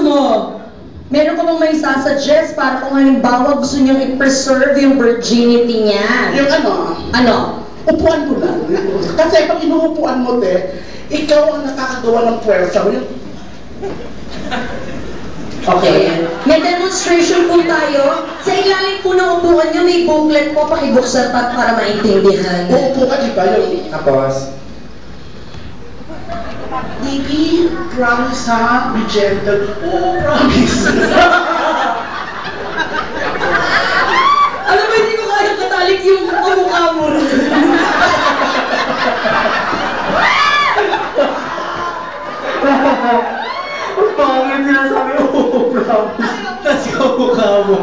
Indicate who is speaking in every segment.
Speaker 1: mo? Meron ka bang may sasuggest para kung halimbawa gusto niyang i-preserve yung virginity niya?
Speaker 2: Yung ano?
Speaker 1: Ano?
Speaker 2: Upuan mo lang. Kasi pag inuupuan mo, ikaw ang nakakagawa ng puwersa mo.
Speaker 1: Okay. May demonstration po tayo. Sa ilalim po ng upuan niyo, may booklet po. Pakibuksan para maintindihan.
Speaker 2: Uupo ka, di ba?
Speaker 3: Tapos?
Speaker 2: Nikki, promise ha? Be gentle. Oo, promise.
Speaker 1: Alam mo, hindi ko kaya katalik yung mukha mo rin.
Speaker 3: Ang pangit sinasabi, oo, promise. Tapos yung mukha mo.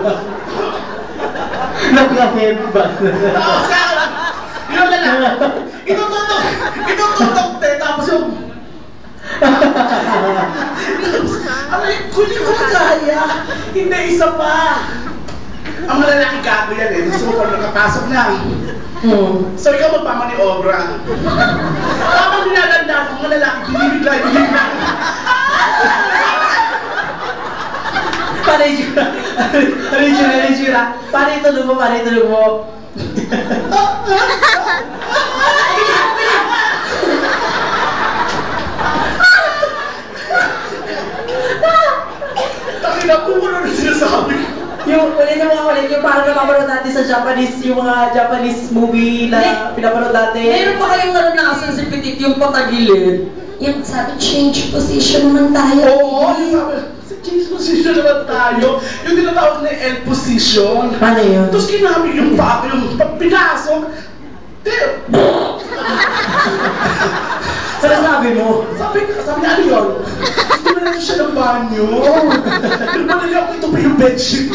Speaker 3: Nagka-heavy ba?
Speaker 2: Yun na lang. Itututok, tapos yung... Kunin ko kaya. Hindi, isa pa. Ang malalaki gago yan Gusto mo pag nakapasok na. So ikaw magpamaniobra. Habang nilalanda ang malalaki, binibigla.
Speaker 3: Paano yung tsura? Paano itulog mo?
Speaker 2: Nakuha na sinasabi.
Speaker 3: Yung parang napapanood natin sa Japanese, yung mga Japanese movie na pinapanood natin.
Speaker 1: Meron pa kayong naranasan si Petit yung patagilid? Yung sabi, change position naman tayo.
Speaker 2: Oo, sa change position naman tayo. Yung tinatawag na L position.
Speaker 3: Paano yun?
Speaker 2: Tapos kinamig yung paa, yung pag pinasok.
Speaker 3: Ano sabi mo?
Speaker 2: Sabi niya, ano yun? Hindi na lang siya ng banyo. Yung pala ako ito pa yung bedsheet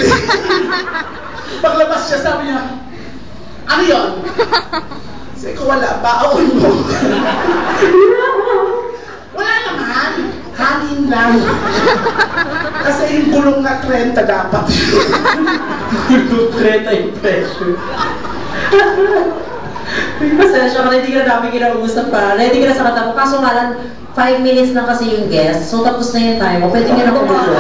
Speaker 2: Paglabas siya, sabi niya, ano yun? Sabi ko, wala, baon mo. Wala naman. Hangin lang. Kasi yung gulong na 30 dapat.
Speaker 3: Gulong 30 yung pressure. Pasensya ka na, hindi ka na namin kinausap pa. Ready ka na sa kata mo. Kaso nga lang, 5 minutes lang kasi yung guest. So tapos na yung time mo. Pwede ka na kumulo.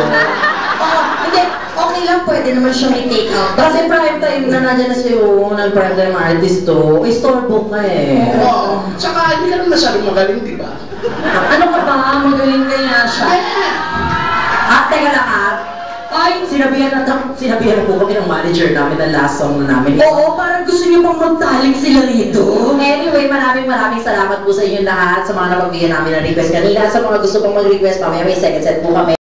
Speaker 1: Hindi, okay lang. Pwede naman siya may take out.
Speaker 3: Kasi prime time na nandiyan na siya yung nag-prime time artist to. Storebook ka
Speaker 2: Oo. Tsaka hindi ka naman masyadong magaling, di ba?
Speaker 1: Ano ka ba? Magaling kaya siya.
Speaker 3: Teka lang Ay, sinabihan po kami ng manager namin na last song namin.
Speaker 1: Oo, parang gusto niyo pang magtalik sila rito.
Speaker 3: Anyway, maraming salamat po sa inyo lahat sa mga napagbigyan namin ng request kanina. Sa mga gusto pang mag-request, mamaya may second set po kami.